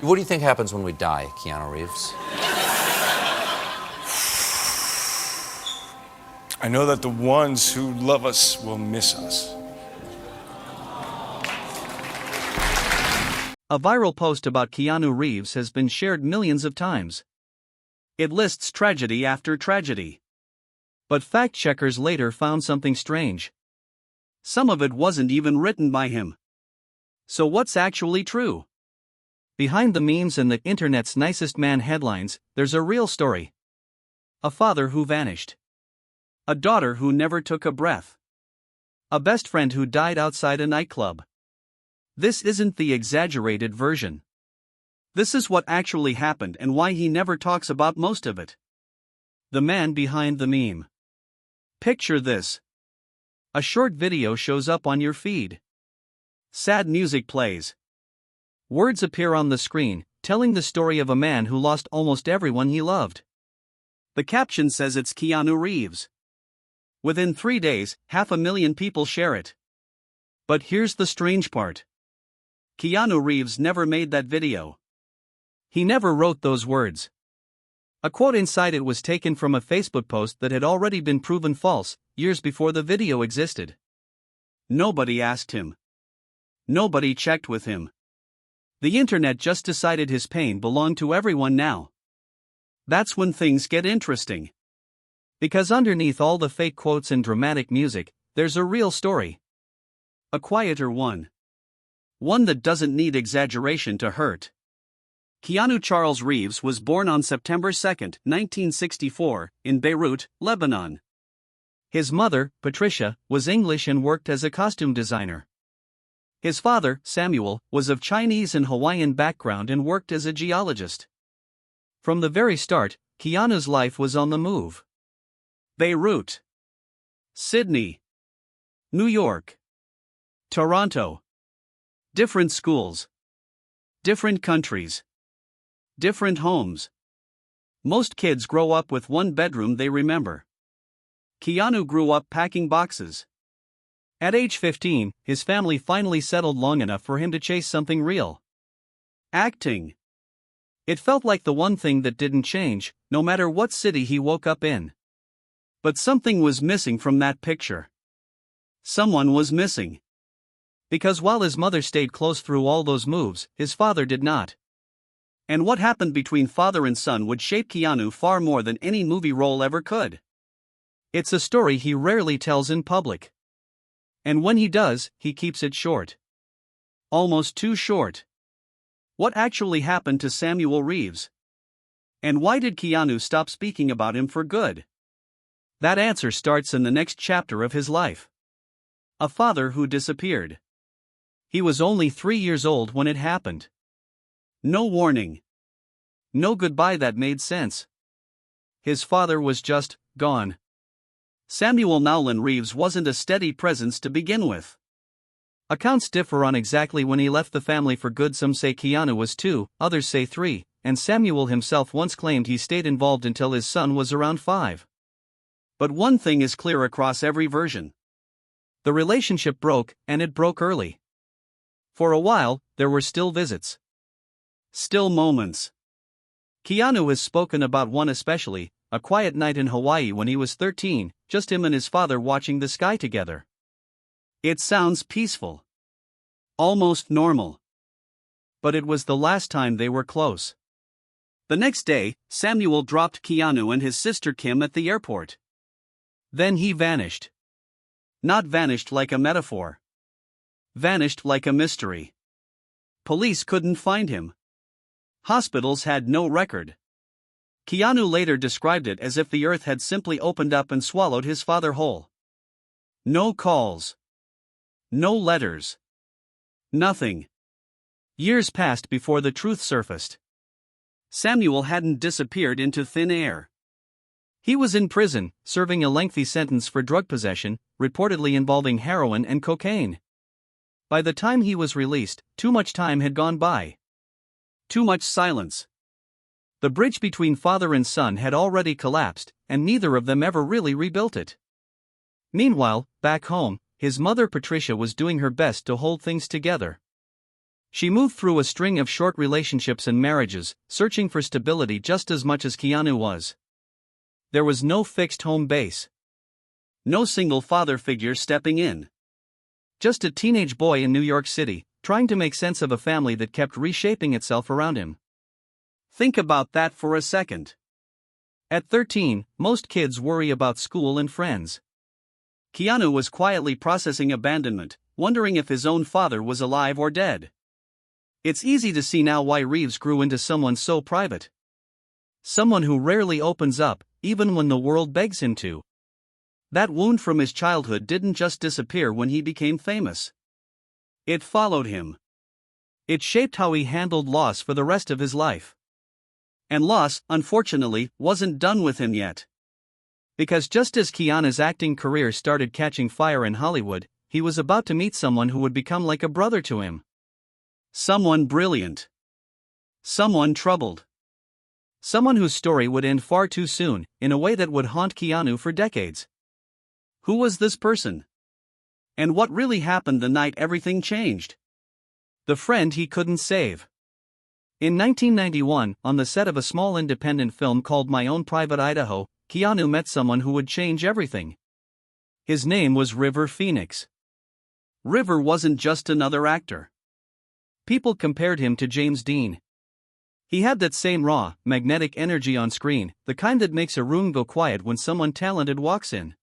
What do you think happens when we die, Keanu Reeves? I know that the ones who love us will miss us. A viral post about Keanu Reeves has been shared millions of times. It lists tragedy after tragedy. But fact-checkers later found something strange. Some of it wasn't even written by him. So what's actually true? Behind the memes and the internet's nicest man headlines, there's a real story. A father who vanished. A daughter who never took a breath. A best friend who died outside a nightclub. This isn't the exaggerated version. This is what actually happened and why he never talks about most of it. The man behind the meme. Picture this. A short video shows up on your feed. Sad music plays. Words appear on the screen, telling the story of a man who lost almost everyone he loved. The caption says it's Keanu Reeves. Within 3 days, 500,000 people share it. But here's the strange part. Keanu Reeves never made that video. He never wrote those words. A quote inside it was taken from a Facebook post that had already been proven false, years before the video existed. Nobody asked him. Nobody checked with him. The internet just decided his pain belonged to everyone now. That's when things get interesting. Because underneath all the fake quotes and dramatic music, there's a real story. A quieter one. One that doesn't need exaggeration to hurt. Keanu Charles Reeves was born on September 2, 1964, in Beirut, Lebanon. His mother, Patricia, was English and worked as a costume designer. His father, Samuel, was of Chinese and Hawaiian background and worked as a geologist. From the very start, Keanu's life was on the move. Beirut, Sydney, New York, Toronto. Different schools. Different countries. Different homes. Most kids grow up with one bedroom they remember. Keanu grew up packing boxes. At age 15, his family finally settled long enough for him to chase something real. Acting. It felt like the one thing that didn't change, no matter what city he woke up in. But something was missing from that picture. Someone was missing. Because while his mother stayed close through all those moves, his father did not. And what happened between father and son would shape Keanu far more than any movie role ever could. It's a story he rarely tells in public. And when he does, he keeps it short. Almost too short. What actually happened to Samuel Reeves? And why did Keanu stop speaking about him for good? That answer starts in the next chapter of his life. A father who disappeared. He was only 3 years old when it happened. No warning. No goodbye that made sense. His father was just gone. Samuel Nowlin Reeves wasn't a steady presence to begin with. Accounts differ on exactly when he left the family for good. Some say Keanu was 2, others say 3, and Samuel himself once claimed he stayed involved until his son was around 5. But one thing is clear across every version. The relationship broke, and it broke early. For a while, there were still visits. Still moments. Keanu has spoken about one especially, a quiet night in Hawaii when he was 13, just him and his father watching the sky together. It sounds peaceful. Almost normal. But it was the last time they were close. The next day, Samuel dropped Keanu and his sister Kim at the airport. Then he vanished. Not vanished like a metaphor. Vanished like a mystery. Police couldn't find him. Hospitals had no record. Keanu later described it as if the earth had simply opened up and swallowed his father whole. No calls. No letters. Nothing. Years passed before the truth surfaced. Samuel hadn't disappeared into thin air. He was in prison, serving a lengthy sentence for drug possession, reportedly involving heroin and cocaine. By the time he was released, too much time had gone by. Too much silence. The bridge between father and son had already collapsed, and neither of them ever really rebuilt it. Meanwhile, back home, his mother Patricia was doing her best to hold things together. She moved through a string of short relationships and marriages, searching for stability just as much as Keanu was. There was no fixed home base. No single father figure stepping in. Just a teenage boy in New York City, trying to make sense of a family that kept reshaping itself around him. Think about that for a second. At 13, most kids worry about school and friends. Keanu was quietly processing abandonment, wondering if his own father was alive or dead. It's easy to see now why Reeves grew into someone so private. Someone who rarely opens up, even when the world begs him to. That wound from his childhood didn't just disappear when he became famous. It followed him. It shaped how he handled loss for the rest of his life. And loss, unfortunately, wasn't done with him yet. Because just as Keanu's acting career started catching fire in Hollywood, he was about to meet someone who would become like a brother to him. Someone brilliant. Someone troubled. Someone whose story would end far too soon, in a way that would haunt Keanu for decades. Who was this person? And what really happened the night everything changed? The friend he couldn't save. In 1991, on the set of a small independent film called My Own Private Idaho, Keanu met someone who would change everything. His name was River Phoenix. River wasn't just another actor. People compared him to James Dean. He had that same raw, magnetic energy on screen, the kind that makes a room go quiet when someone talented walks in.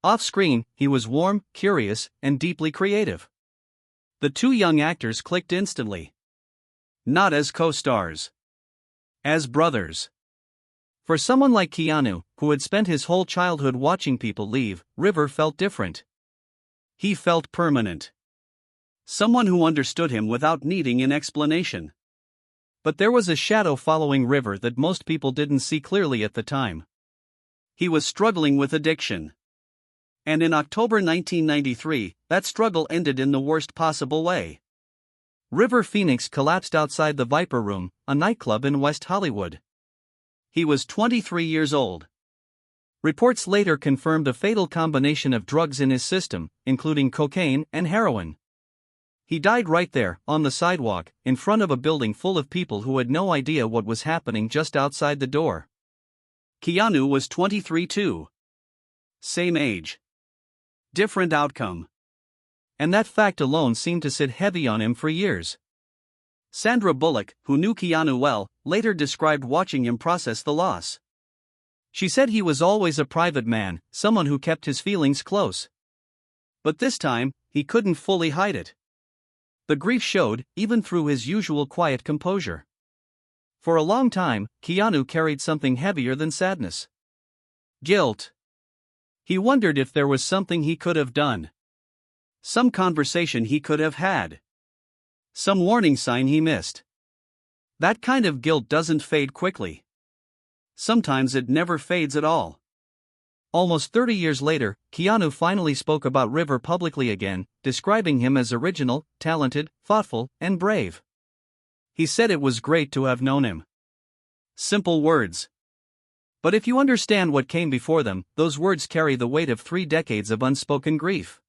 Off-screen, he was warm, curious, and deeply creative. The two young actors clicked instantly. Not as co-stars. As brothers. For someone like Keanu, who had spent his whole childhood watching people leave, River felt different. He felt permanent. Someone who understood him without needing an explanation. But there was a shadow following River that most people didn't see clearly at the time. He was struggling with addiction. And in October 1993, that struggle ended in the worst possible way. River Phoenix collapsed outside the Viper Room, a nightclub in West Hollywood. He was 23 years old. Reports later confirmed a fatal combination of drugs in his system, including cocaine and heroin. He died right there, on the sidewalk, in front of a building full of people who had no idea what was happening just outside the door. Keanu was 23 too. Same age. Different outcome. And that fact alone seemed to sit heavy on him for years. Sandra Bullock, who knew Keanu well, later described watching him process the loss. She said he was always a private man, someone who kept his feelings close. But this time, he couldn't fully hide it. The grief showed, even through his usual quiet composure. For a long time, Keanu carried something heavier than sadness. Guilt. He wondered if there was something he could have done. Some conversation he could have had. Some warning sign he missed. That kind of guilt doesn't fade quickly. Sometimes it never fades at all. Almost 30 years later, Keanu finally spoke about River publicly again, describing him as original, talented, thoughtful, and brave. He said it was great to have known him. Simple words. But if you understand what came before them, those words carry the weight of 3 decades of unspoken grief.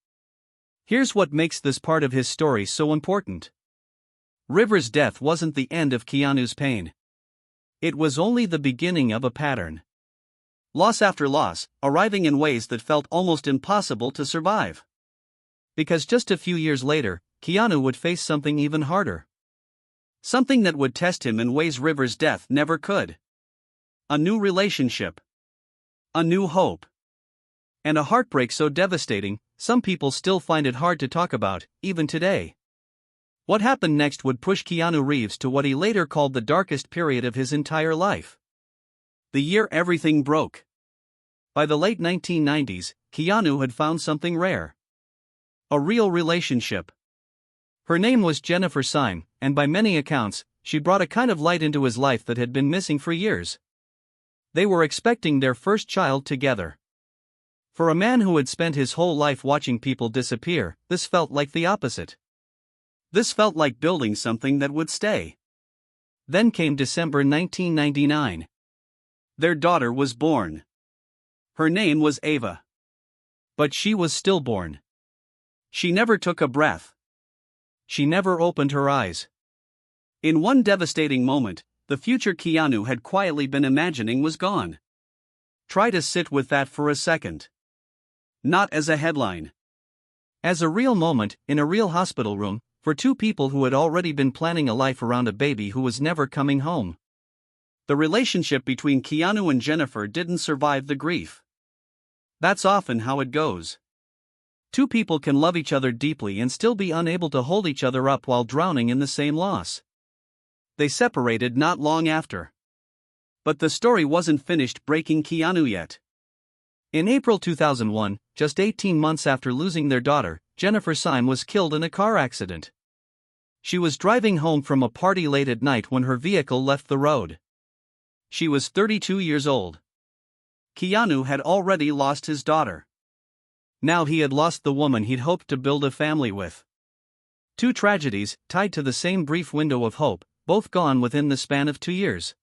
Here's what makes this part of his story so important. River's death wasn't the end of Keanu's pain. It was only the beginning of a pattern. Loss after loss, arriving in ways that felt almost impossible to survive. Because just a few years later, Keanu would face something even harder. Something that would test him in ways River's death never could. A new relationship. A new hope. And a heartbreak so devastating, some people still find it hard to talk about, even today. What happened next would push Keanu Reeves to what he later called the darkest period of his entire life. The year everything broke. By the late 1990s, Keanu had found something rare. A real relationship. Her name was Jennifer Syme, and by many accounts, she brought a kind of light into his life that had been missing for years. They were expecting their first child together. For a man who had spent his whole life watching people disappear, this felt like the opposite. This felt like building something that would stay. Then came December 1999. Their daughter was born. Her name was Ava. But she was stillborn. She never took a breath. she never opened her eyes. In one devastating moment, the future Keanu had quietly been imagining was gone. Try to sit with that for a second. Not as a headline. As a real moment, in a real hospital room, for two people who had already been planning a life around a baby who was never coming home. The relationship between Keanu and Jennifer didn't survive the grief. That's often how it goes. Two people can love each other deeply and still be unable to hold each other up while drowning in the same loss. They separated not long after. But the story wasn't finished breaking Keanu yet. In April 2001, just 18 months after losing their daughter, Jennifer Syme was killed in a car accident. She was driving home from a party late at night when her vehicle left the road. She was 32 years old. Keanu had already lost his daughter. Now he had lost the woman he'd hoped to build a family with. Two tragedies, tied to the same brief window of hope, both gone within the span of 2 years.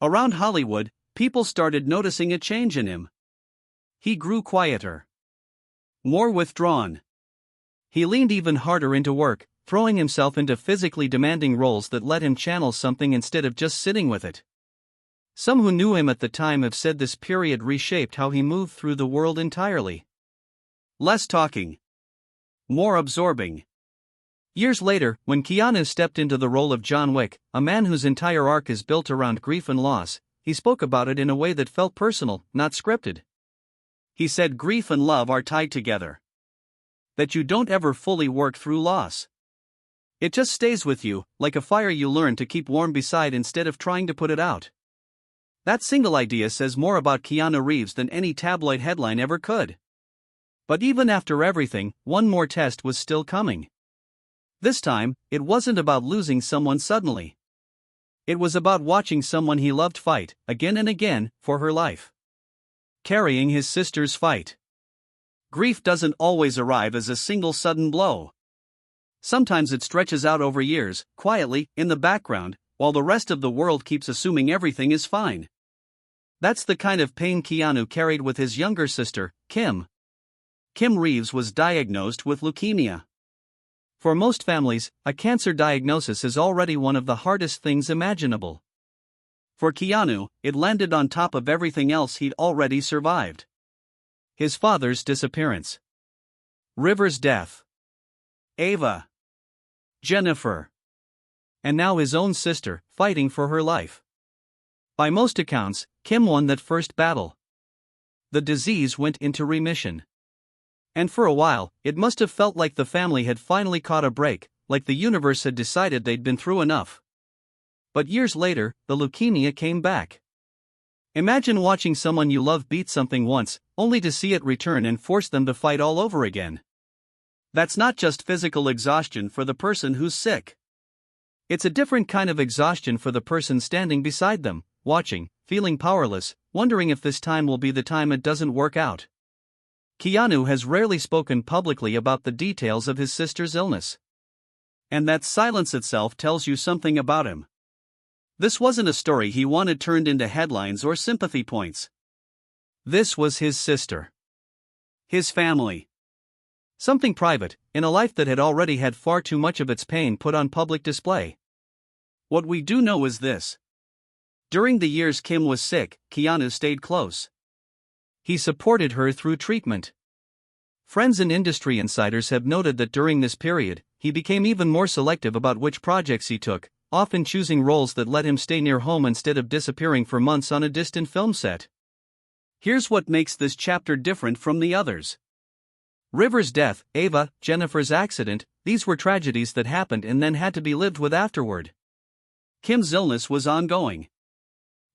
Around Hollywood, people started noticing a change in him. He grew quieter. More withdrawn. He leaned even harder into work, throwing himself into physically demanding roles that let him channel something instead of just sitting with it. Some who knew him at the time have said this period reshaped how he moved through the world entirely. Less talking. More absorbing. Years later, when Keanu stepped into the role of John Wick, a man whose entire arc is built around grief and loss, he spoke about it in a way that felt personal, not scripted. He said grief and love are tied together. That you don't ever fully work through loss. It just stays with you, like a fire you learn to keep warm beside instead of trying to put it out. That single idea says more about Keanu Reeves than any tabloid headline ever could. But even after everything, one more test was still coming. This time, it wasn't about losing someone suddenly. It was about watching someone he loved fight, again and again, for her life. Carrying his sister's fight. Grief doesn't always arrive as a single sudden blow. Sometimes it stretches out over years, quietly, in the background, while the rest of the world keeps assuming everything is fine. That's the kind of pain Keanu carried with his younger sister, Kim. Kim Reeves was diagnosed with leukemia. For most families, a cancer diagnosis is already one of the hardest things imaginable. For Keanu, it landed on top of everything else he'd already survived. His father's disappearance. River's death. Ava. Jennifer. And now his own sister, fighting for her life. By most accounts, Kim won that first battle. The disease went into remission. And for a while, it must have felt like the family had finally caught a break, like the universe had decided they'd been through enough. But years later, the leukemia came back. Imagine watching someone you love beat something once, only to see it return and force them to fight all over again. That's not just physical exhaustion for the person who's sick. It's a different kind of exhaustion for the person standing beside them, watching, feeling powerless, wondering if this time will be the time it doesn't work out. Keanu has rarely spoken publicly about the details of his sister's illness. And that silence itself tells you something about him. This wasn't a story he wanted turned into headlines or sympathy points. This was his sister. His family. Something private, in a life that had already had far too much of its pain put on public display. What we do know is this. During the years Kim was sick, Keanu stayed close. He supported her through treatment. Friends and industry insiders have noted that during this period, he became even more selective about which projects he took, often choosing roles that let him stay near home instead of disappearing for months on a distant film set. Here's what makes this chapter different from the others. River's death, Ava, Jennifer's accident, these were tragedies that happened and then had to be lived with afterward. Kim's illness was ongoing.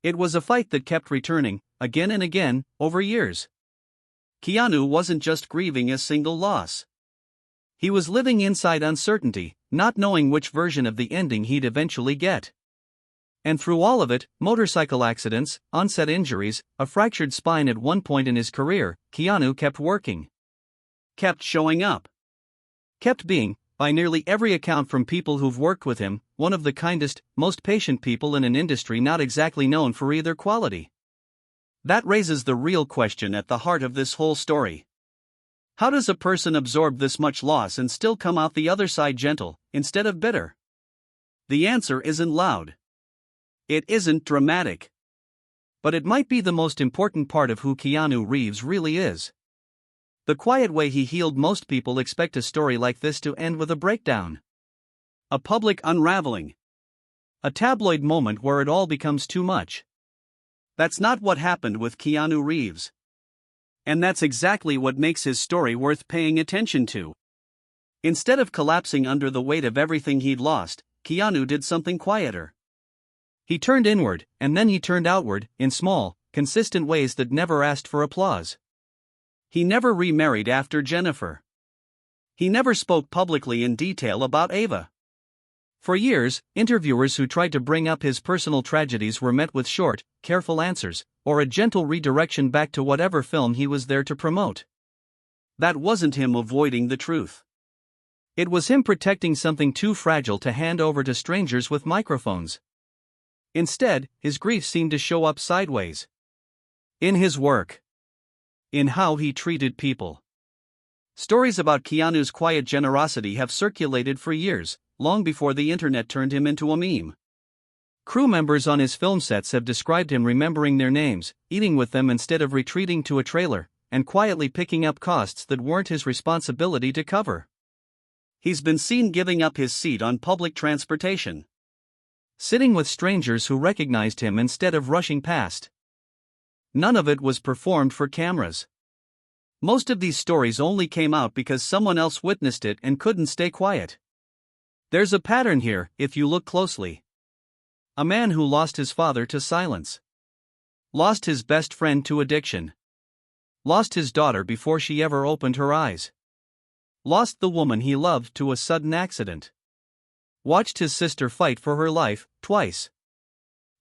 It was a fight that kept returning, again and again, over years. Keanu wasn't just grieving a single loss. He was living inside uncertainty, not knowing which version of the ending he'd eventually get. And through all of it, motorcycle accidents, onset injuries, a fractured spine at one point in his career, Keanu kept working. Kept showing up. Kept being, by nearly every account from people who've worked with him, one of the kindest, most patient people in an industry not exactly known for either quality. That raises the real question at the heart of this whole story. How does a person absorb this much loss and still come out the other side gentle, instead of bitter? The answer isn't loud. It isn't dramatic. But it might be the most important part of who Keanu Reeves really is. The quiet way he healed. Most people expect a story like this to end with a breakdown. A public unraveling. A tabloid moment where it all becomes too much. That's not what happened with Keanu Reeves. And that's exactly what makes his story worth paying attention to. Instead of collapsing under the weight of everything he'd lost, Keanu did something quieter. He turned inward, and then he turned outward, in small, consistent ways that never asked for applause. He never remarried after Jennifer. He never spoke publicly in detail about Ava. For years, interviewers who tried to bring up his personal tragedies were met with short, careful answers, or a gentle redirection back to whatever film he was there to promote. That wasn't him avoiding the truth. It was him protecting something too fragile to hand over to strangers with microphones. Instead, his grief seemed to show up sideways. In his work. In how he treated people. Stories about Keanu's quiet generosity have circulated for years, long before the internet turned him into a meme. Crew members on his film sets have described him remembering their names, eating with them instead of retreating to a trailer, and quietly picking up costs that weren't his responsibility to cover. He's been seen giving up his seat on public transportation. Sitting with strangers who recognized him instead of rushing past. None of it was performed for cameras. Most of these stories only came out because someone else witnessed it and couldn't stay quiet. There's a pattern here, if you look closely. A man who lost his father to silence. Lost his best friend to addiction. Lost his daughter before she ever opened her eyes. Lost the woman he loved to a sudden accident. Watched his sister fight for her life, twice.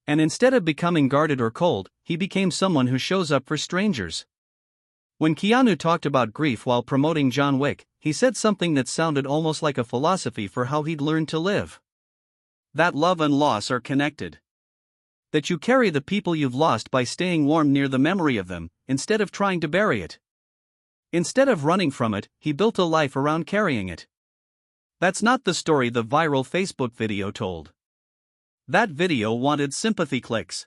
And instead of becoming guarded or cold, he became someone who shows up for strangers. When Keanu talked about grief while promoting John Wick, he said something that sounded almost like a philosophy for how he'd learned to live. That love and loss are connected. That you carry the people you've lost by staying warm near the memory of them, instead of trying to bury it. Instead of running from it, he built a life around carrying it. That's not the story the viral Facebook video told. That video wanted sympathy clicks.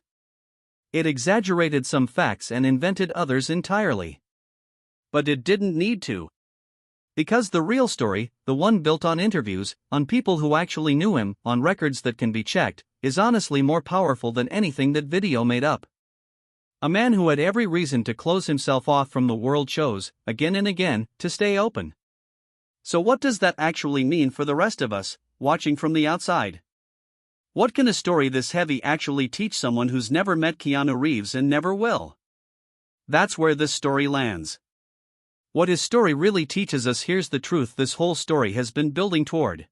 It exaggerated some facts and invented others entirely. But it didn't need to. Because the real story, the one built on interviews, on people who actually knew him, on records that can be checked, is honestly more powerful than anything that video made up. A man who had every reason to close himself off from the world chose, again and again, to stay open. So what does that actually mean for the rest of us, watching from the outside? What can a story this heavy actually teach someone who's never met Keanu Reeves and never will? That's where this story lands. What his story really teaches us. Here's the truth this whole story has been building toward.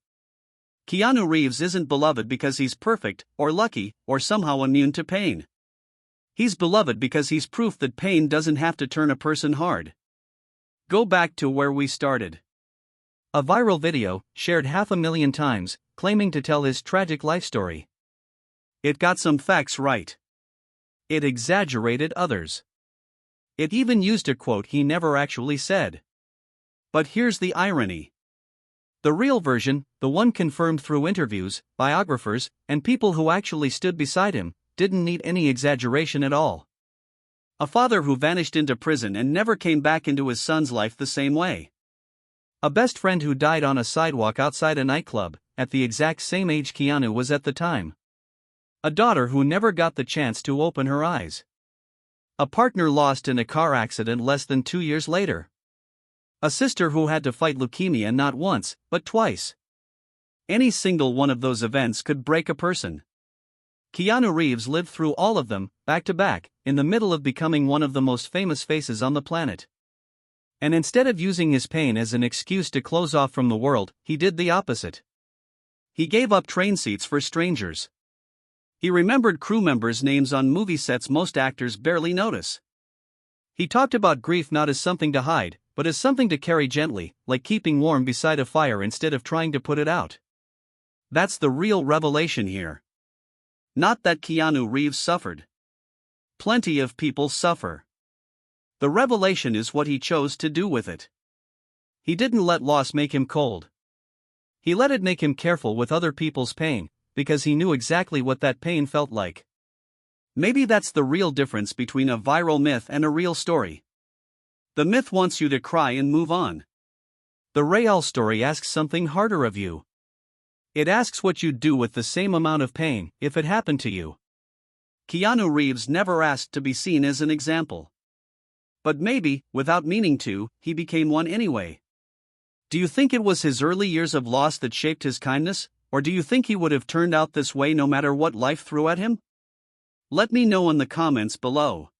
Keanu Reeves isn't beloved because he's perfect, or lucky, or somehow immune to pain. He's beloved because he's proof that pain doesn't have to turn a person hard. Go back to where we started. A viral video, shared 500,000 times, claiming to tell his tragic life story. It got some facts right. It exaggerated others. It even used a quote he never actually said. But here's the irony. The real version, the one confirmed through interviews, biographers, and people who actually stood beside him, didn't need any exaggeration at all. A father who vanished into prison and never came back into his son's life the same way. A best friend who died on a sidewalk outside a nightclub, at the exact same age Keanu was at the time. A daughter who never got the chance to open her eyes. A partner lost in a car accident less than 2 years later. A sister who had to fight leukemia not once, but twice. Any single one of those events could break a person. Keanu Reeves lived through all of them, back to back, in the middle of becoming one of the most famous faces on the planet. And instead of using his pain as an excuse to close off from the world, he did the opposite. He gave up train seats for strangers. He remembered crew members' names on movie sets most actors barely notice. He talked about grief not as something to hide, but as something to carry gently, like keeping warm beside a fire instead of trying to put it out. That's the real revelation here. Not that Keanu Reeves suffered. Plenty of people suffer. The revelation is what he chose to do with it. He didn't let loss make him cold. He let it make him careful with other people's pain, because he knew exactly what that pain felt like. Maybe that's the real difference between a viral myth and a real story. The myth wants you to cry and move on. The real story asks something harder of you. It asks what you'd do with the same amount of pain if it happened to you. Keanu Reeves never asked to be seen as an example. But maybe, without meaning to, he became one anyway. Do you think it was his early years of loss that shaped his kindness, or do you think he would have turned out this way no matter what life threw at him? Let me know in the comments below.